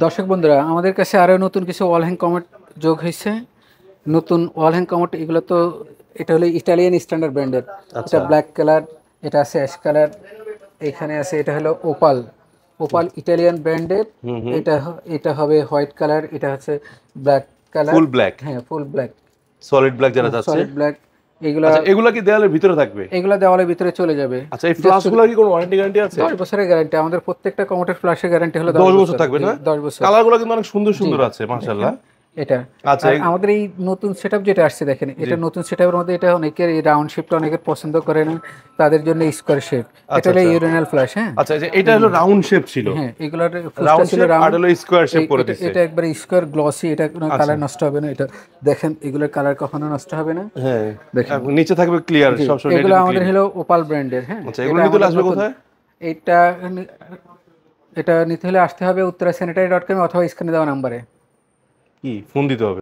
দর্শক বন্ধুরা, আমাদের কাছে আরও নতুন কিছু ওয়াল হ্যাং কমোড যোগ হয়েছে। নতুন ওয়াল হ্যাং কমোড, এগুলো তো এটা হলো ইটালিয়ান স্ট্যান্ডার্ড ব্র্যান্ডের। এটা ব্ল্যাক কালার, এটা আছে অ্যাশ কালার, এখানে আছে এটা হলো ওপাল। ওপাল ইটালিয়ান ব্র্যান্ডের। এটা এটা হবে হোয়াইট কালার, এটা হচ্ছে ব্ল্যাক কালার। ফুল ব্ল্যাক, হ্যাঁ, ফুল ব্ল্যাক, সলিড ব্ল্যাক যেটা যাচ্ছে। Solid black. এগুলা আচ্ছা, এগুলা কি দেওয়ালের ভিতরে থাকবে? এগুলা দেওয়ালের ভিতরে চলে যাবে। আচ্ছা, এই ফ্লাশগুলো কি কোনো ওয়ারেন্টি গ্যারান্টি আছে? 10 বছরের গ্যারান্টি। আমাদের প্রত্যেকটা কমোডের ফ্ল্যাশের গ্যারান্টি হলো 10 বছর থাকবে না? 10 বছর। কালারগুলো কিন্তু অনেক সুন্দর সুন্দর আছে মাশাআল্লাহ। এটা আচ্ছা, আর আমাদের এই নতুন সেটআপ যেটা আসছে দেখেন, এটা নতুন সেটআপের মধ্যে এটা অনেকের এই রাউন্ড শেপটা অনেকের পছন্দ করে না, তাদের জন্য স্কয়ার শেপ। এটা হলো ইউরেনাল ফ্ল্যাশ। হ্যাঁ, আচ্ছা, এটা হলো রাউন্ড শেপ ছিল। হ্যাঁ, এগুলোর রাউন্ড ছিল, আর হলো স্কয়ার শেপ করে দিয়েছে। এটা একবার স্কয়ার গ্লসি, এটা কোনো কালার নষ্ট হবে না। এটা দেখেন, এগুলোর কালার কখনো নষ্ট হবে না। হ্যাঁ, দেখেন নিচে থাকবে ক্লিয়ার সব সময়। এগুলো আমাদের হলো ওপাল ব্র্যান্ডের। হ্যাঁ, আচ্ছা, এগুলো নিতে আসবে কোথায়? এটা এটা নিতে হলে আসতে হবে উত্তরা sanitary.com অথবা স্ক্রিনে দেওয়া নম্বরে। কি ফোন দিতে হবে?